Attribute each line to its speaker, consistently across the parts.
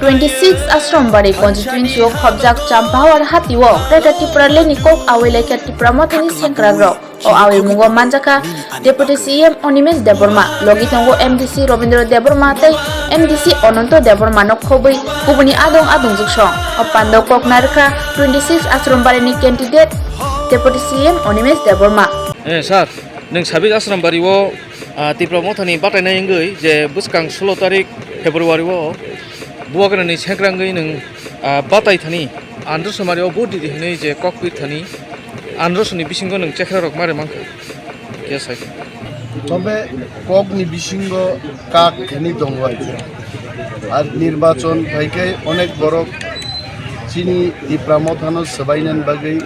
Speaker 1: 26 Asrambari constituency of Hobjak Champawar Hatiwo Reta Tipra Leni Kok Awile Tipra Motani Senkragro o Awil Mungo Manjaka Deputy CM Onimes Deborma Logitongo MDC Robindro Deborma Tei MDC Ononto Deborma Nokhobai Kubuni Adong Zuksong o Pando Kok Narka 26 Asrambari ni candidate Deputy CM Onimes Deborma
Speaker 2: Sir nung 26 Asrambari wo Tipra Motani Batana Ingui je Buskang 16 tarik Februari wo buagrani senkrangui nung batai thani andro samari obodi dihne je cockpit thani andro suni bisingo nung chekra rok mare mangka kesai
Speaker 3: তবে কগনি বিসিঙ্গ কাক খেনি দঙ্গ আছে আর নির্বাচন ভাইকে অনেক বড় চিনি ইপ্রামথানো সবাইনান বাগৈ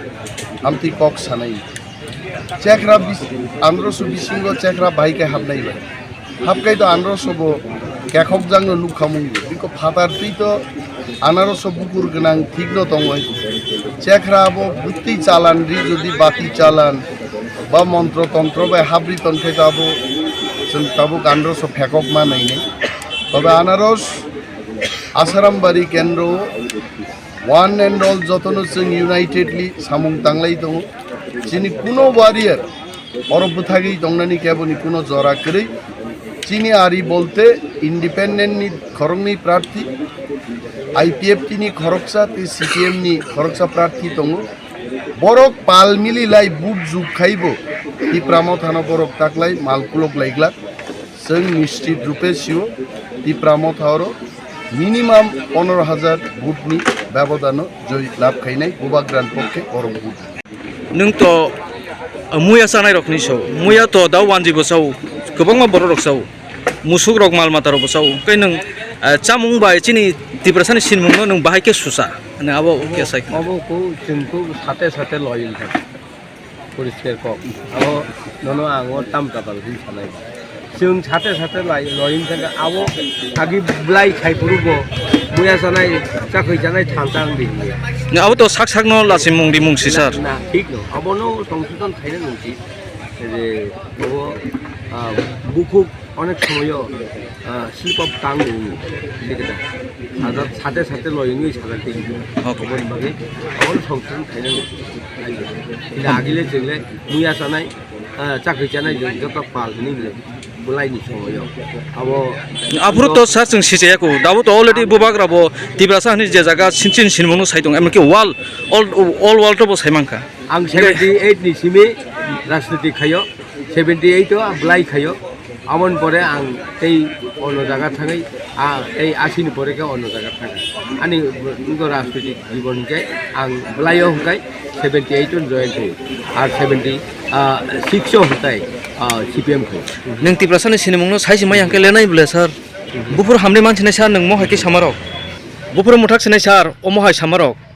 Speaker 3: Amati cock সানাই চেকরা আন্দ্রসু বিসিঙ্গ চেকরা ভাইকে হাবনাই বাই হাবকাই তো আন্দ্রসবো কেখক জাংনো নুখামুঙ্গি বিকো ফাতারতি তো আনারস বুকুর গোনাं ঠিকনো দंगय চেকরা আবো বুত্তি চালান রি যদি বাতি চালান বা মন্ত্রতন্ত্র বা হাবরি তন্ত্রে যাবো তাবো আনারস ফেকক মা নাই তবে আনারস আসারামবাড়ি কেন্দ্র ওয়ান অ্যান্ড অল যতন जों ইউনাইটেডলি সামুং তাংলাই দङ চিনি কোনো ওয়ারিয়ার অরব থাকি দংনানি কেবনি কোনো জরা করে চিনি আরি বলতে ইন্ডিপেন্ডেন্ট নি খরংনি প্রার্থী আইপিএফ নি খরকসা তে সিপিএম নি খরকসা প্রার্থী দङ বরক পাল মিলি লাই বুট जुग খাইবো ই প্রামো থানো বরক তাকলাই মালকুলক লাইগলা जों নিশ্চিত রূপে সিও ই প্রামো থাওরো মিনিমাম 15,000 ভোটনি ব্যবধান জয় লাভ খাইনাই গোবাগ্রান পক্ষে বরক বুট
Speaker 2: nung to muya sanai rokni so muya to daw wanji bosau gobangma borok rok sau musuk rok mal mata rok bosau kai nung chamung bai chini tiprasani sinmung nung bahai ke susa ne abo kesai
Speaker 4: abo ko jingko sate sate loyil thak poriskar kok abo nono angor tam tapal hin sanai जों साथे साथे लयिन थाका abo agi blai khai purugo muya sanai chakhoi janai thangtang di
Speaker 2: ne abo to sak sak no lasi mungdi mungsi sir
Speaker 4: na ঠিক no abo no সংশোধন খাইনা নংছি যে abo বুকুক অনেক সময় স্লিপ অফ টাং দङ যেটা সাথে সাথে লয়িনই সালাতে খবর বাগে abo সংশোধন খাইনা নংছি এটা আগিলে যেলে মুয়া সানাই চাকরি জানাই যত পাল নিলে बुलाइनि समायाव abo
Speaker 2: afro to sa जों सिजेयाको दाबो to already bubagra bo tibrasa ni je jaga sincin sinmunu saidong emke wall all wall to bo saimangka
Speaker 4: आं 78 नि सिमे राजनीति खायो 78 तो बुलाइ खायो আমন পরে আং এই অন্য জায়গা থাকাই এই 80 নি পরে কে অন্য জায়গা থাকা আনি রাজনৈতিক জীবনকে আং বুলাইও হকাই 78 জন জয়েন হই আর 76 হতাই সিপিএম খো
Speaker 2: नों तिब्रासानि सिनेमंनो साइज माय आंके लेनाय बुले सर बुफुर हामने मानसिनाय सार नों मोहाय के सामारक बुफुर मुथाक सिनाय सार ओ मोहाय सामारक